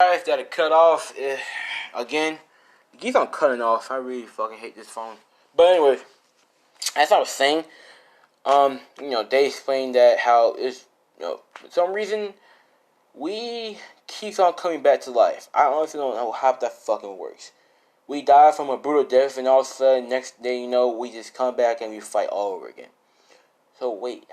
Guys that are cut off again. It keeps on cutting off. I really fucking hate this phone. But anyway, as I was saying, they explained that how it's, for some reason we keeps on coming back to life. I honestly don't know how that fucking works. We die from a brutal death, and all of a sudden, next day, we just come back and we fight all over again. So wait,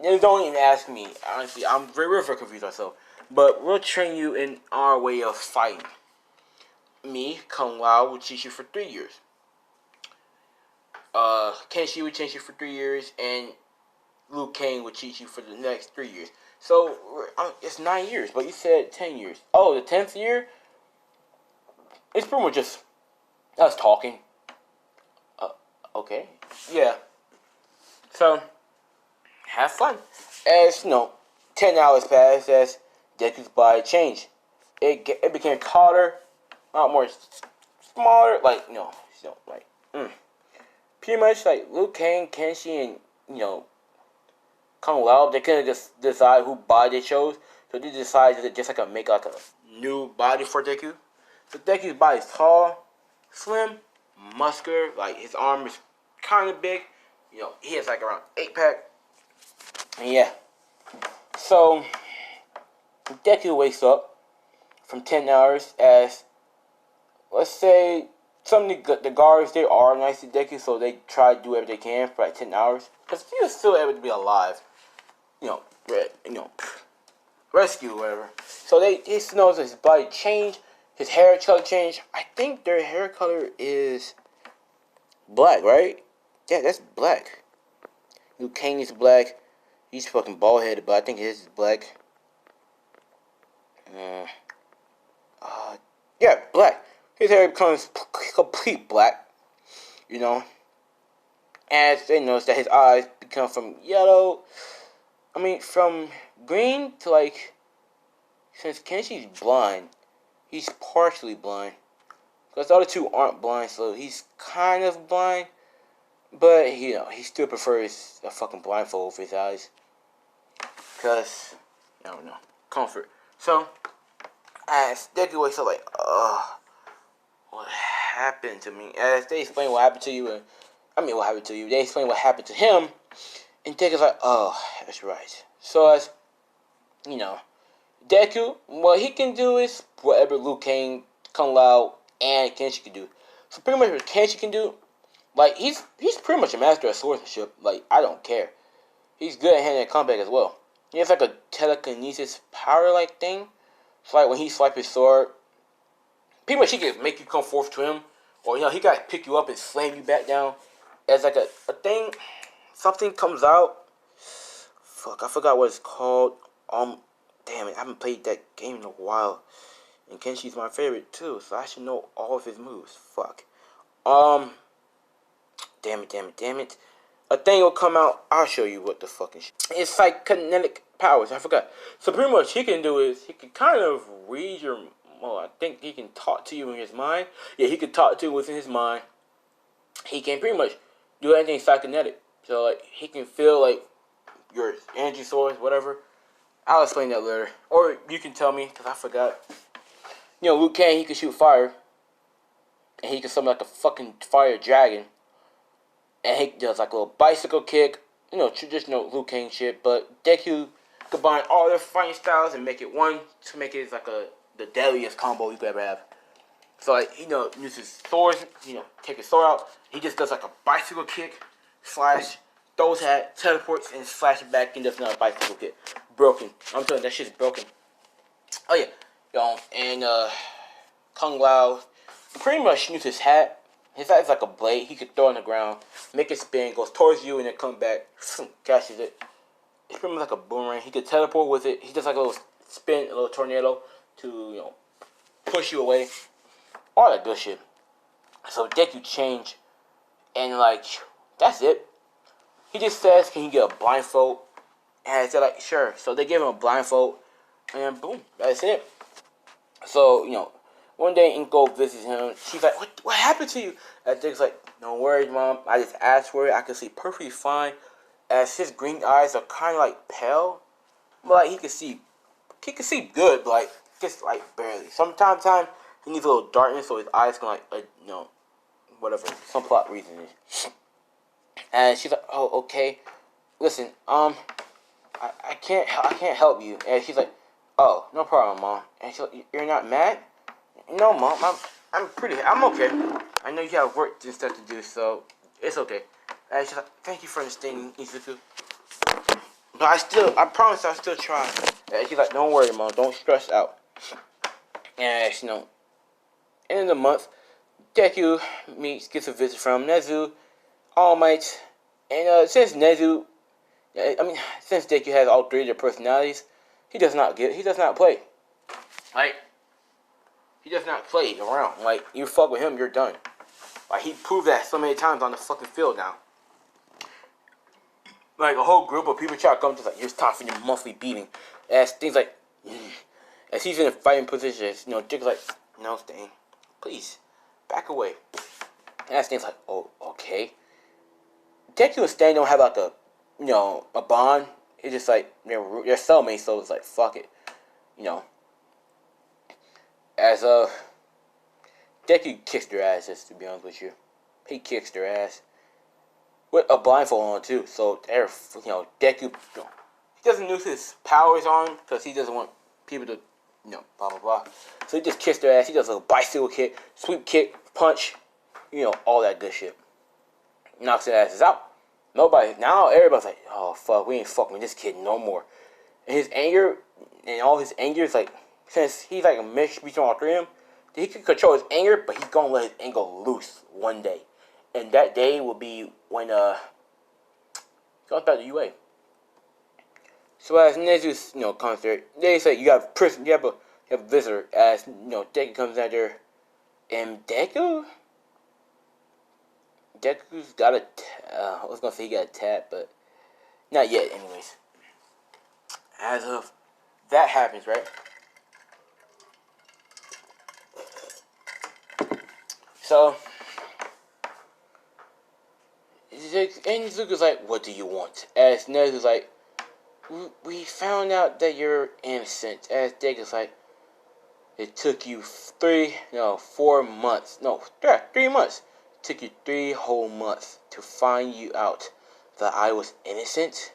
don't even ask me. Honestly, I'm very confused myself. But we'll train you in our way of fighting. Me, Kung Lao, will teach you for 3 years. Kenshi will teach you for 3 years, and Liu Kang will teach you for the next 3 years. So it's 9 years, but you said 10 years. Oh, the 10th year? It's pretty much just us talking. Okay. Yeah. So, have fun. As, 10 hours passed as Deku's body changed. It became taller, a lot more smaller, pretty much like Liu Kang, Kenshi, and, Kung Lao, they couldn't just decide who body they chose, so they decided to just make a new body for Deku. So Deku's body is tall, slim, muscular, like his arm is kind of big. He has around 8-pack. And yeah. So Deku wakes up from 10 hours as, let's say, some of the guards, they are nice to Deku, so they try to do whatever they can for 10 hours. Because he was still able to be alive. Rescue, whatever. So he knows that his body changed. His hair color changed. I think their hair color is black, right? Yeah, that's black. Liu Kang is black. He's fucking bald headed, but I think his is black. Yeah, black. His hair becomes complete black. As they notice that his eyes become from green to since Kenshi's blind. He's partially blind. Because the other two aren't blind, so he's kind of blind. But, he still prefers a fucking blindfold for his eyes. Because, I don't know, comfort. So, as Deku wakes up what happened to me? As they explain what happened to you, what happened to you, they explain what happened to him. And Deku's oh, that's right. So, as, Deku, what he can do is whatever Liu Kang, Kung Lao, and Kenshi can do. So pretty much what Kenshi can do, he's pretty much a master of swordsmanship. I don't care. He's good at hand-to-hand combat as well. He has a telekinesis power-like thing. So when he swipes his sword, pretty much he can make you come forth to him. Or, he got to pick you up and slam you back down. As a thing, something comes out. Fuck, I forgot what it's called. Damn it, I haven't played that game in a while. And Kenshi's my favorite too, so I should know all of his moves. Fuck. Damn it. A thing will come out, I'll show you what the fucking shit. It's kinetic powers, I forgot. So pretty much he can do is, he can kind of read your, I think he can talk to you in his mind. Yeah, he can talk to you within his mind. He can pretty much do anything psychonetic. So he can feel your energy source, whatever. I'll explain that later. Or you can tell me, because I forgot. Liu Kang, he can shoot fire. And he can summon a fucking fire dragon. And he does a little bicycle kick. Traditional Liu Kang shit. But Deku combine all their fighting styles and make it one to make it the deadliest combo you could ever have. So uses swords, take his sword out. He just does a bicycle kick, slash, throws hat, teleports, and slash it back and does another bicycle kick. Broken. I'm telling you, that shit's broken. Oh yeah. And Kung Lao pretty much uses his hat. His hat is like a blade. He could throw it on the ground, make it spin, goes towards you, and then come back, catches it. It's pretty much like a boomerang. He could teleport with it. He does a little spin, a little tornado to, push you away. All that good shit. So Deku changed, and that's it. He just says, can he get a blindfold? And I said, sure. So they gave him a blindfold, and boom, that's it. So, one day Inko visits him. She's like, what happened to you? And Dick's like, don't worry, Mom. I just asked for it. I can see perfectly fine. As his green eyes are kind of pale. But, he can see good. But, just like barely. Sometimes he needs a little darkness so his eyes can like whatever, some plot reason. And she's like, oh, okay. Listen, I can't help you. And she's like, oh, no problem, Mom. And she's like, you're not mad? No, Mom, I'm okay. I know you have work and stuff to do, so it's okay. And she's like, thank you for understanding, Izuku. But I promise I'll still try. And she's like, don't worry, Mom, don't stress out. And, end of the month, Deku gets a visit from Nezu, All Might, and since Deku has all three of their personalities, he does not play. Like, he does not play around. Like, you fuck with him, you're done. Like, he proved that so many times on the fucking field now. Like, a whole group of people try to come to, like, you're tough in your monthly beating. As things like, as he's in a fighting position, Dick's like, no, Stain, please, back away. And as Stain's like, oh, okay. Deku and Stain don't have, like, a bond. It's just like, they're cellmates, so it's like, fuck it. As Deku kicks their asses, to be honest with you. He kicks their ass. With a blindfold on, too. So, Deku, he doesn't use his powers on, because he doesn't want people to, blah, blah, blah. So he just kicks their ass. He does a bicycle kick, sweep kick, punch, all that good shit. Knocks their asses out. Everybody's like, oh, fuck, we ain't fucking with this kid no more. And his anger, is like, since he's like a mix between all three of them, he can control his anger, but he's gonna let his anger loose one day. And that day will be when, he goes back to UA. So as Nezu's, comes there, they say you have a visitor, as, Deku comes out there, and Deku's got I was gonna say he got a tap, but not yet, anyways. As of that happens, right? So, Izuku's like, what do you want? As Nezu's like, we found out that you're innocent. As Deku's like, it took you 4 months. No, 3 months. It took you 3 whole months to find you out that I was innocent.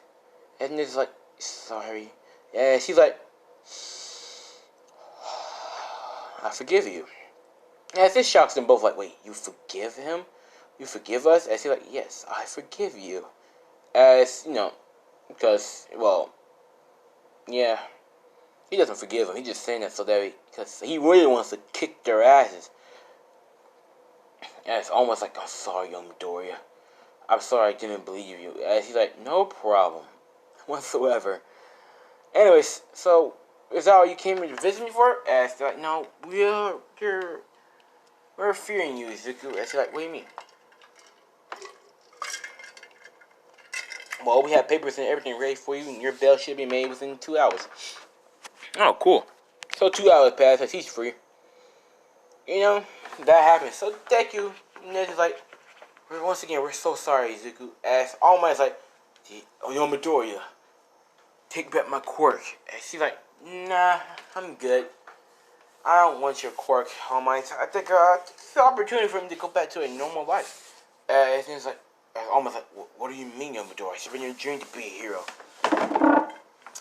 And Nezu's like, sorry. And she's like, I forgive you. As this shocks them both, like, wait, you forgive him? You forgive us? As he's like, yes, I forgive you. As, because, well, yeah, he doesn't forgive him. He's just saying that so that because he really wants to kick their asses. And it's almost like, I'm sorry, young Midoriya. I'm sorry I didn't believe you. As he's like, no problem whatsoever. Anyways, so is that all you came to visit me for? As they're like, no, we're fearing you, Izuku. As he's like, what do you mean? Well, we have papers and everything ready for you, and your bail should be made within 2 hours. Oh, cool. So 2 hours pass as he's free. That happens. So Deku, is like, once again, we're so sorry, Izuku. As All Might's like, yo, Midoriya, take back my quirk. And she's like, nah, I'm good. I don't want your quirk, All Might. I think it's the opportunity for him to go back to a normal life. And he's like, almost like, what do you mean, young Midoriya? It's been your dream to be a hero.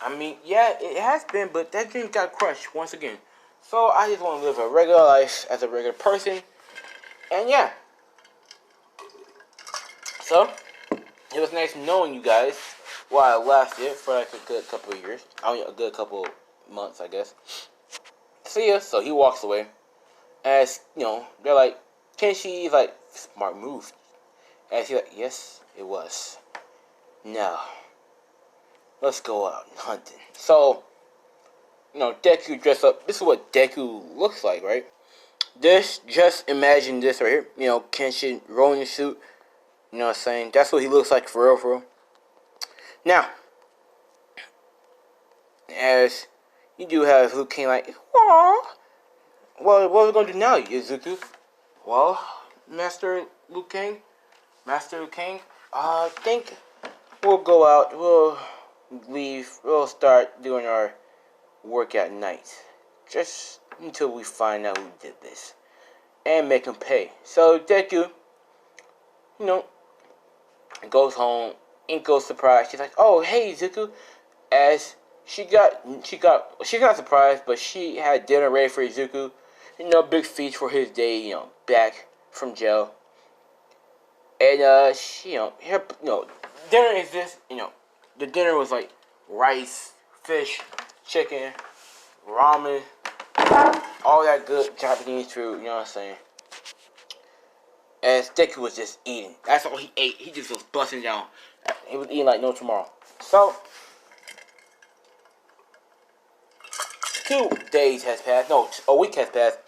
I mean, yeah, it has been, but that dream got crushed once again. So I just want to live a regular life as a regular person. And yeah. So, it was nice knowing you guys while I lasted for like a good couple of years. A good couple months, I guess. See ya. So he walks away. As, they're like, Kenshi's like, smart move. And she's like, yes, it was. Now, let's go out hunting. So, Deku dressed up. This is what Deku looks like, right? Just imagine this right here. Kenshin rolling the suit. You know what I'm saying? That's what he looks like for real. Now, as you do have Liu Kang like, aww. Well, what are we going to do now, Izuku? Well, Master Liu Kang, I think we'll go out, we'll leave, we'll start doing our work at night. just until we find out who did this and make him pay. So Deku, you know, goes home. Inko's surprised. She's like, "Oh, hey, Zuko." As she's not surprised, but she had dinner ready for Izuku. You know, big feast for his day. You know, back from jail. And she, dinner is this. You know, the dinner was like rice, fish, chicken, ramen, all that good Japanese food. You know what I'm saying? As Deku was just eating. That's all he ate. He just was busting down. He was eating like no tomorrow. So 2 days has passed. No, a week has passed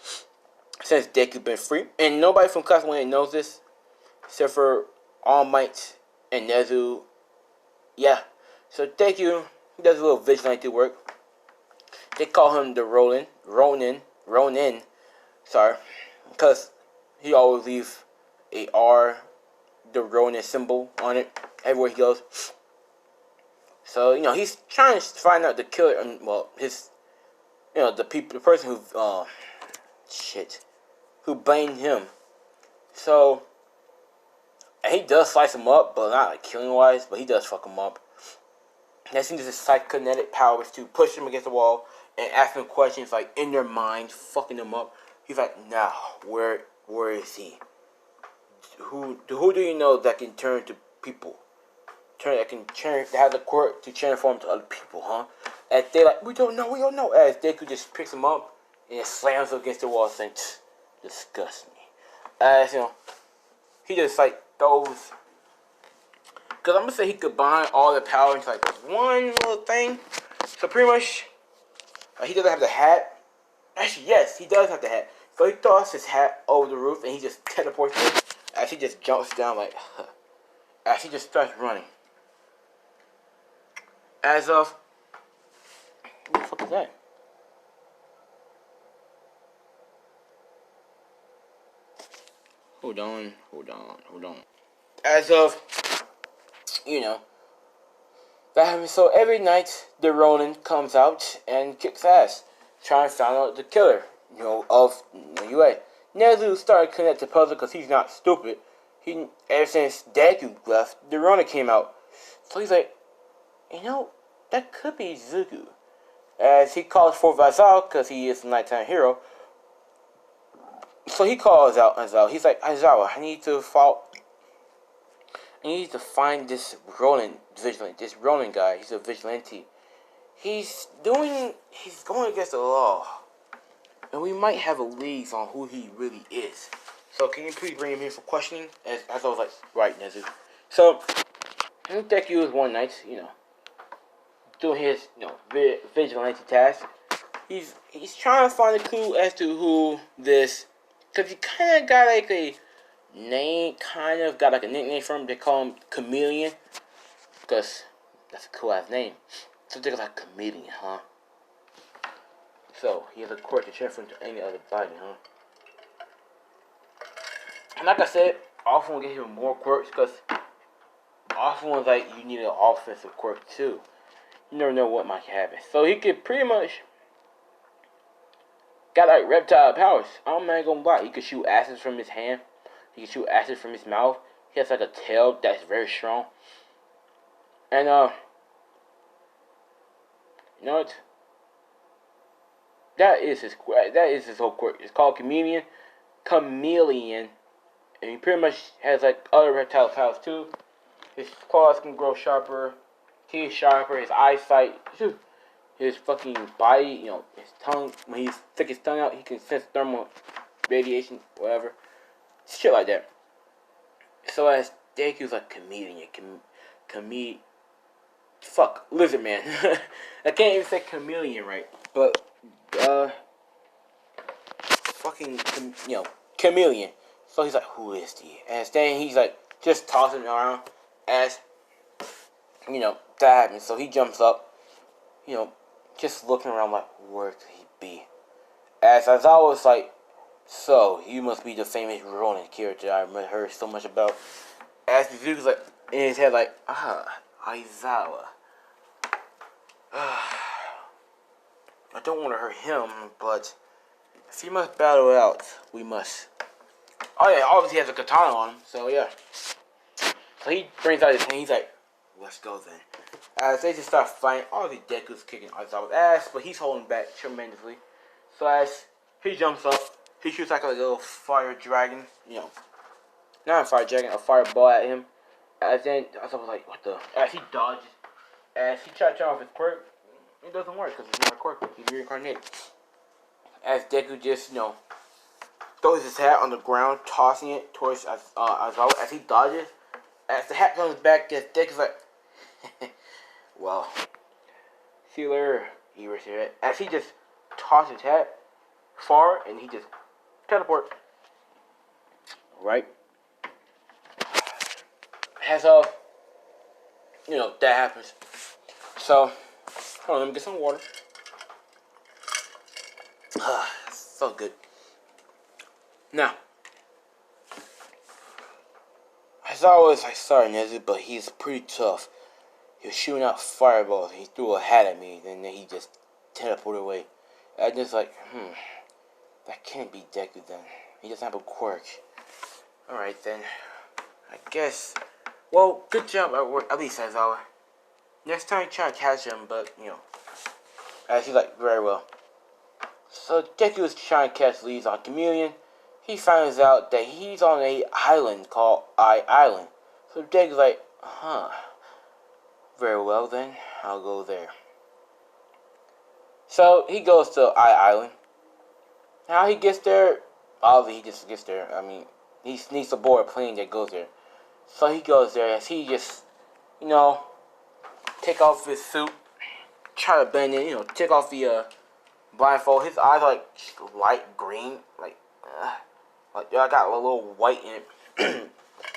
since Deku been free, and nobody from Class 1 knows this except for All Might and Nezu. Yeah. So Deku, he does a little vigilante work. They call him the Ronin. Sorry, because he always leaves a R, the Ronin symbol on it everywhere he goes. So he's trying to find out the killer. Well, his the person who blamed him. So and he does slice him up, but not like killing wise. But he does fuck him up. Next thing is his psychokinetic powers to push him against the wall and ask him questions like in their mind, fucking him up. He's like, "Now, where is he? Who do you know that can turn to people? That have the quirk to transform to other people, huh?" And they like, we don't know. As Deku just picks him up and slams him against the wall, saying, "Disgust me." As he just like throws. Because I'm gonna say he combined all the power into like one little thing. So pretty much, he doesn't have the hat. Actually, yes, he does have the hat. So he throws his hat over the roof and he just teleports it. As he just jumps down like, as he just starts running. As of, what the fuck is that? Hold on. As of, that happens. So every night, the Ronin comes out and kicks ass, trying to find out the killer, of UA. Nezu started connecting the puzzle because he's not stupid. Ever since Deku left, the Ronin came out. So he's like, that could be Zuko. As he calls for Vazal because he is a nighttime hero. So he calls out Aizawa. He's like, "Aizawa, I need to find this Ronin vigilante. This Ronin guy, he's a vigilante. He's going against the law. And we might have a lead on who he really is. So can you please bring him here for questioning?" As I was like, "Right, Nezu." So Deku was one night, doing his, vigilante task. He's trying to find a clue as to who this, because he kind of got like a name, got like a nickname from him. They call him Chameleon, because that's a cool ass name. So they're like Chameleon, huh? So he has a quirk to transfer into any other body, huh? And like I said, often will get even more quirks because often one's like you need an offensive quirk too. You never know what might happen. So he could pretty much got like reptile powers. I'm not gonna lie. He could shoot acid from his hand. He can shoot acid from his mouth. He has like a tail that's very strong. And you know what? That is his whole quirk. It's called Chameleon. And he pretty much has like other reptile powers too. His claws can grow sharper. Teeth sharper. His eyesight. His fucking body. His tongue. When he sticks his tongue out, he can sense thermal radiation, whatever. Shit like that. So as Deku's like chameleon. Fuck, lizard man. I can't even say chameleon right. But fucking chameleon. So he's like, "Who is he?" And then he's like just tossing him around as that happens. So he jumps up, just looking around like, where could he be? As Aizawa was like, "So you must be the famous Ronin character I heard so much about." As the dude's like in his head like, Aizawa. I don't want to hurt him, but if he must battle it out, we must. Oh yeah, obviously he has a katana on him, so yeah. So he brings out his hand, he's like, let's go then. As they just start fighting, obviously Deku's kicking Aizawa's ass, but he's holding back tremendously. So as he jumps up, he shoots like a little fire dragon, not a fire dragon, a fireball at him. As then Aizawa was like, what the? As he dodges, as he tries to turn off his quirk, it doesn't work because it's not a quirk, he's reincarnated. As Deku just, throws his hat on the ground, tossing it towards Aizawa as he dodges. As the hat comes back, Deku's like, well, see you later, Iris. As he just tosses his hat far and he just teleport. Right? As that happens. So, hold on, let me get some water. So good. Now, as always, I sorry Nezu, but he's pretty tough. He was shooting out fireballs. He threw a hat at me, and then he just teleported away. I just like, that can't be Deku then. He doesn't have a quirk. Alright then. I guess. Well, good job at least, Aizawa. Next time try to catch him, but, as he's like, very well. So Deku is trying to catch Lee's on Chameleon. He finds out that he's on a island called Island. So Deku's like, very well then, I'll go there. So he goes to Island. How he gets there, obviously he just gets there. I mean, he sneaks aboard a plane that goes there. So he goes there as he just, take off his suit, try to bend it, take off the blindfold. His eyes are like light green, like I got a little white in it.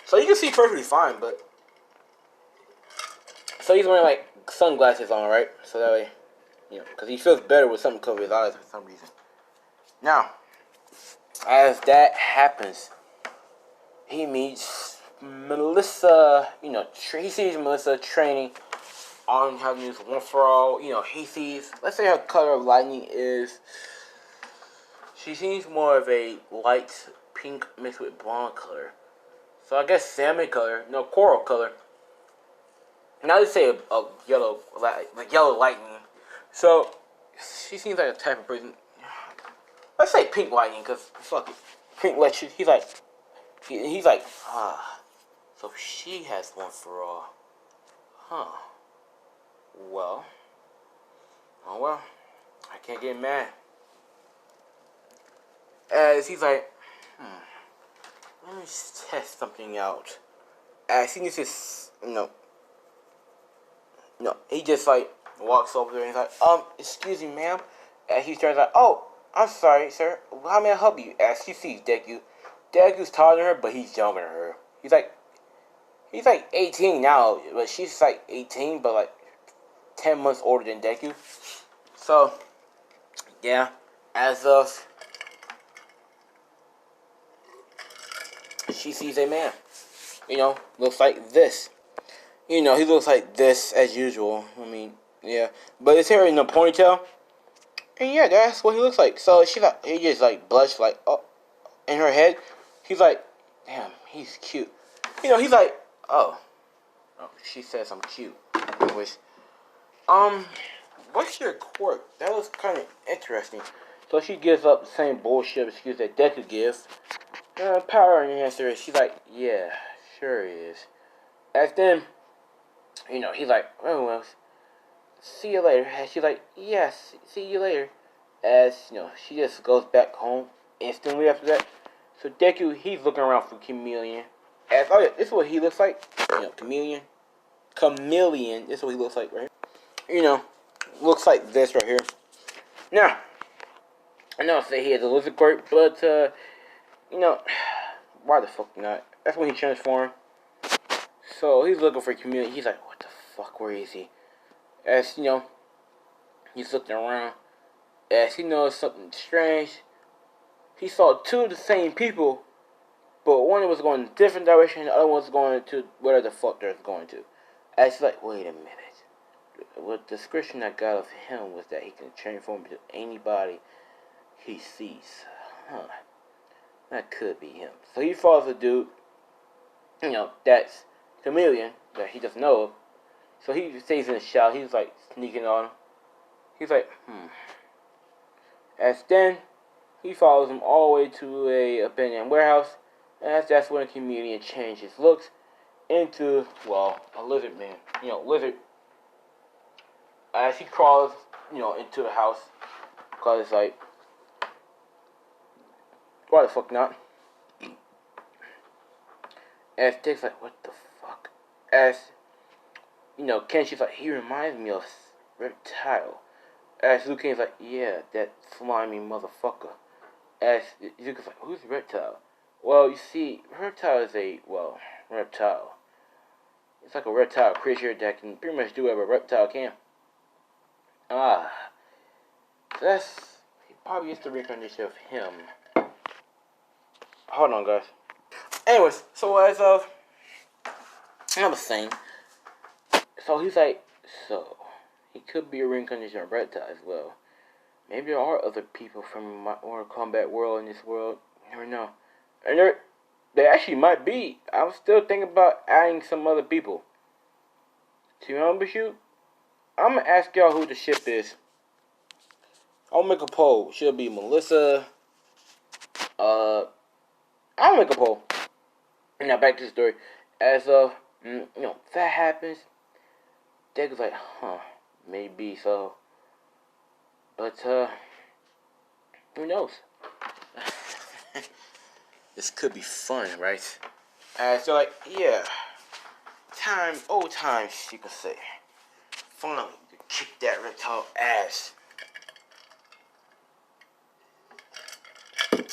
So you can see perfectly fine, but so he's wearing like sunglasses on, right? So that way, because he feels better with something covering his eyes for some reason. Now, as that happens, he meets Melissa. He sees Melissa training on how to use One For All. He sees, let's say her color of lightning is, she seems more of a light pink mixed with blonde color. So I guess salmon color, coral color. And I would say a yellow, like yellow lightning. So she seems like a type of person. Let's say pink lightning, cause fuck it, pink lightning. He's like, so she has One For All, Well, I can't get mad. As he's like, let me just test something out. As he just, he just like walks over there and he's like, excuse me, ma'am. As he turns out, oh, I'm sorry, sir. How may I help you? As she sees Deku. Deku's taller than her, but he's younger than her. He's like 18 now, but she's like 18, but like 10 months older than Deku. So, yeah, as of, she sees a man, looks like this. He looks like this as usual. I mean, yeah, but his hair in a ponytail, and yeah, that's what he looks like. So he just like blushed like, oh, in her head, he's like, damn, he's cute. He's like, oh, she says I'm cute. Anyways, what's your quirk? That was kind of interesting. So she gives up the same bullshit excuse that Deku gives. Power enhancer. She's like, yeah, sure is. As then, he's like, oh well, see you later. And she's like, yes, see you later. As she just goes back home instantly after that. So Deku, he's looking around for Chameleon. As this is what he looks like. Chameleon. This is what he looks like right here. Looks like this right here. Now, I know I say he has a lizard quirk, but why the fuck not? That's when he transformed. So he's looking for Chameleon. He's like, what the fuck? Where is he? As he's looking around. As he knows something strange. He saw two of the same people, but one was going in a different direction, and the other one was going to whatever the fuck they're going to. As he's like, wait a minute. what the description I got of him was that he can transform into anybody he sees. Huh. That could be him. So he follows a dude, that's chameleon that he doesn't know of. So he stays in the shower. He's like sneaking on him. He's like, As then he follows him all the way to a abandoned warehouse. And that's when the chameleon changes his looks into, a lizard man. Lizard. As he crawls, into the house. Because it's like, why the fuck not? As Dick's like, what the fuck? As, Kenshi's like, he reminds me of Reptile. As Liu Kang's like, yeah, that slimy motherfucker. As Zuko's like, who's Reptile? Well, you see, Reptile is reptile. It's like a reptile creature that can pretty much do whatever a reptile can. So he probably is the reincarnation of him. Hold on, guys. Anyways, so as of another thing, so he's like, so he could be a reincarnation of reptile as well. Maybe there are other people from my Mortal Kombat world in this world. You never know. And there actually might be. I was still thinking about adding some other people. To be honest with you, I'm gonna ask y'all who the ship is. I'll make a poll. Should it be Melissa? I'll make a poll. Now back to the story. As of, that happens, Deck was like, maybe so. But, who knows? This could be fun, right? So like, yeah. Old times, you could say. Finally, you could kick that reptile ass.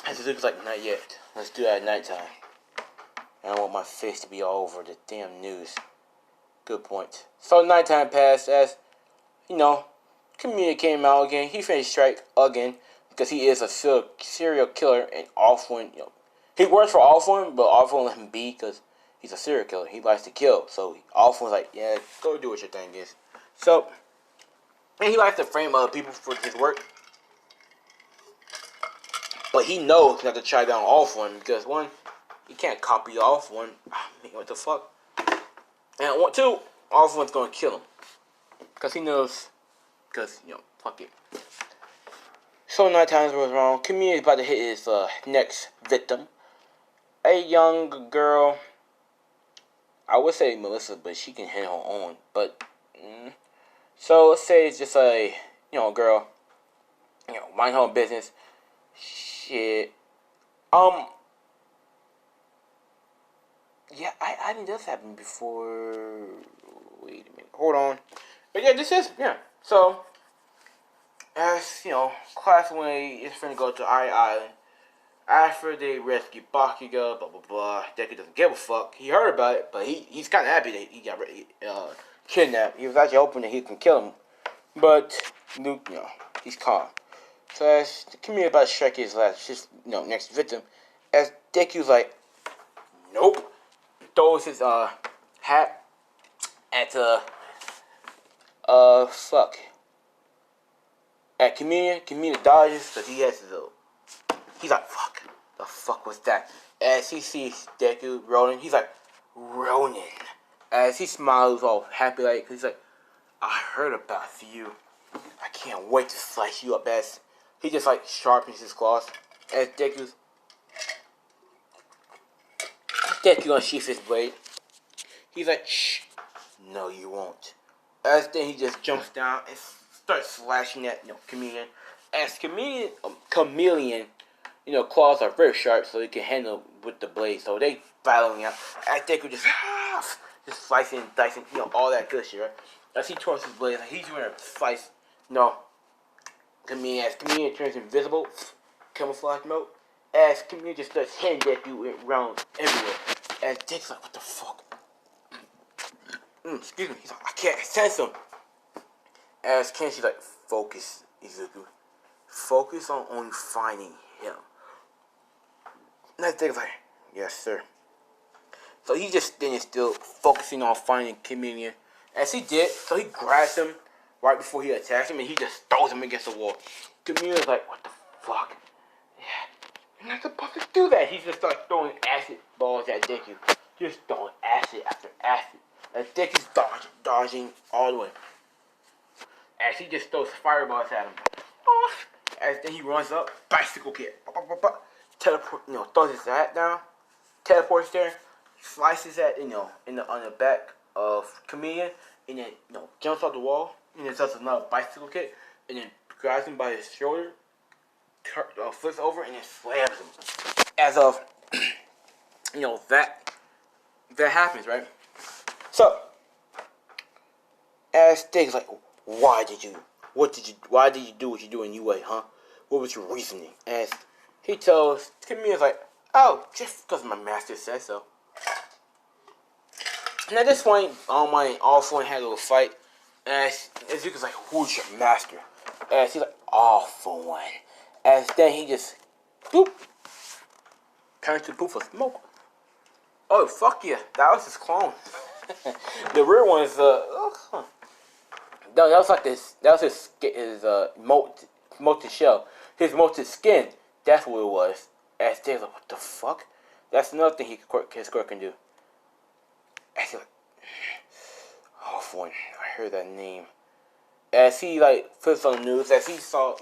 As Zuko's like, not yet. Let's do that at nighttime. I don't want my face to be all over the damn news. Good point. So nighttime passed as, Community came out again. He finished strike again because he is a serial killer and Offwind, he works for Offwind, but Offwind let him be because he's a serial killer. He likes to kill. So Offwind's like, yeah, go do what your thing is. So, and he likes to frame other people for his work. But he knows not to try down Offwind because one, he can't copy Offwind. What the fuck? And two, Offwind's gonna kill him because he knows. Because, fuck it. So nighttime was wrong. Community about to hit his next victim. A young girl. I would say Melissa, but she can hit her own. But, so let's say it's just a, girl. Mind her own business. Shit. Yeah, I think this happened before. Wait a minute. Hold on. But yeah, this is, So, as, Class 1A is finna go to I Island. After they rescue Bakuga, blah, blah, blah. Deku doesn't give a fuck. He heard about it, but he's kind of happy that he got kidnapped. He was actually hoping that he can kill him. But, Luke, he's calm. So, as the community about to strike his next victim, as Deku's like, nope. Throws his, hat at, fuck. At Comedian dodges because he has his he's like, fuck. The fuck was that? As he sees Deku, Ronin, he's like, Ronin. As he smiles all happy, like, he's like, I heard about you. I can't wait to slice you up. As he just like sharpens his claws. As Deku unsheaths his blade. He's like, shh. No, you won't. As then he just jumps down and starts slashing at Chameleon. As Chameleon, claws are very sharp, so he can handle with the blade. So they battling out. As Deku just slicing, dicing, all that good shit. Right? As he twirls his blade, he's going to slice. Chameleon turns invisible, camouflage mode. As Chameleon just starts hitting Deku around everywhere. As Deku's like, what the fuck? Excuse me. He's like, I can't sense him. As Kenshi's like, focus, Izuku. Focus on only finding him. And that thing's like, yes, sir. So he's just standing still, focusing on finding Chameleon. As he did, so he grabs him right before he attacks him, and he just throws him against the wall. Chameleon's like, what the fuck? Yeah, you're not supposed to do that. He just starts throwing acid balls at Deku. Just throwing acid after acid. As Deku's dodging all the way. As he just throws fireballs at him. As then he runs up, bicycle kick. Teleport, throws his hat down, teleports there, slices that, on the back of Chameleon, and then, jumps off the wall, and then does another bicycle kick, and then grabs him by his shoulder, flips over, and then slams him. As of, that happens, right? So, as Stig's like, why did you do what you do in UA, huh? What was your reasoning? As he tells Chameleon's like, oh, just because my master said so. And at this point, All For One had a little fight. As Zuko's like, who's your master? As he's like, All For One. As then he just, boop, turns to poof of smoke. Oh, fuck yeah, that was his clone. The real one is, no, that was like this. That was his molted shell, his molted skin. That's what it was. As they're like, what the fuck? That's another thing his quirk can do. As he like, oh, For One, I heard that name. As he flips on the news, as he saw,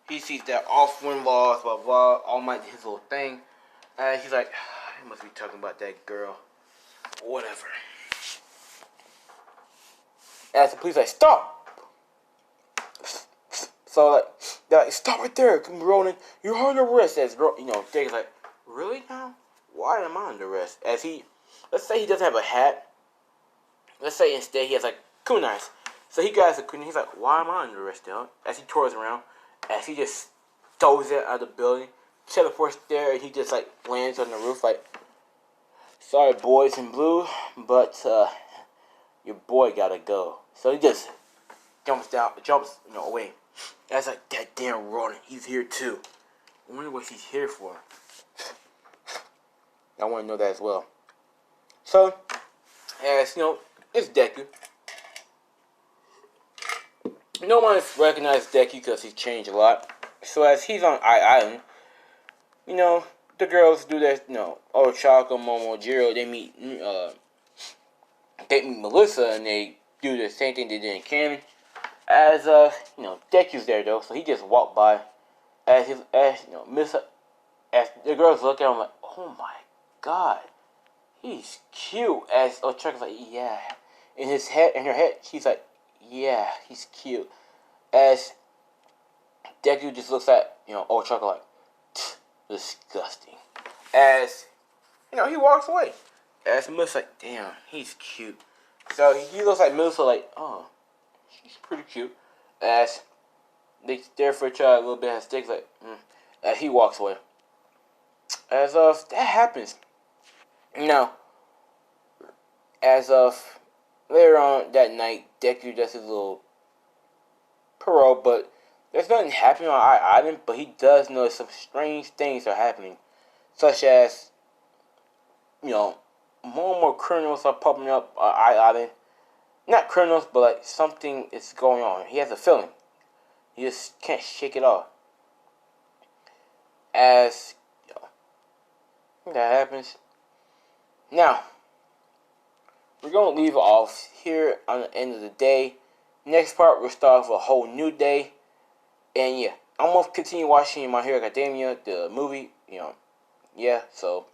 he sees that All For One lost, blah blah. All Might did his little thing, and he's like, he must be talking about that girl, whatever. As the police stop. So they're like, stop right there, Ronan. You're under arrest. As Jake's like, really now? Why am I under arrest? As let's say he doesn't have a hat. Let's say instead he has kunais. So he grabs a kunai. He's like, why am I under arrest now? As he tours around, as he just throws it out of the building, teleports there, and he just lands on the roof sorry boys in blue, but your boy gotta go. So he just jumps away. That's like, that damn Ronan, he's here too. I wonder what he's here for. I want to know that as well. So, as it's Deku. No one has recognized Deku because he's changed a lot. So as he's on Island, the girls do that, Ochako, Momo, Jiro, they meet Melissa, and they do the same thing they did in Canon. As Deku's there though, so he just walked by. As Melissa, as the girls look at him like, oh my god, he's cute. As Ochako's like, yeah. In her head, she's like, yeah, he's cute. As Deku just looks at Ochako like, disgusting. As he walks away. As Melissa's like, damn, he's cute. So he looks like Melissa like, oh, she's pretty cute. As they stare for each other a little bit, as Stig's like, as he walks away. As that happens. Now, as of later on that night, Deku does his little parole, but there's nothing happening on Island, but he does notice some strange things are happening. Such as, more and more criminals are popping up on Island. Not criminals, but something is going on. He has a feeling. He just can't shake it off. As that happens. Now, we're going to leave off here on the end of the day. Next part, we'll start with a whole new day. And yeah, I'm going to continue watching My Hero Academia, the movie, Yeah, so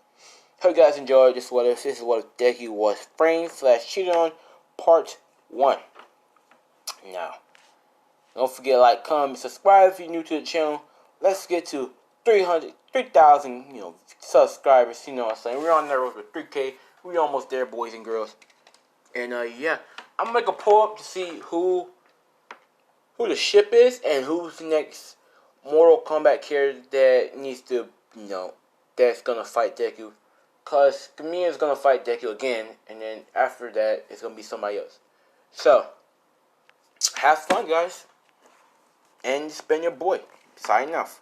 hope you guys enjoyed this. This is what if Deku was framed / cheated on, part 1. Now, don't forget to like, comment, subscribe if you're new to the channel. Let's get to 3,000, subscribers. You know what I'm saying? We're on that road with 3K. We almost there, boys and girls. And yeah, I'm gonna make a poll up to see who the ship is and who's the next Mortal Kombat character that needs to, that's gonna fight Deku. Cause Chameleon's gonna fight Deku again, and then after that, it's gonna be somebody else. So, have fun, guys. And it's been your boy, signing off.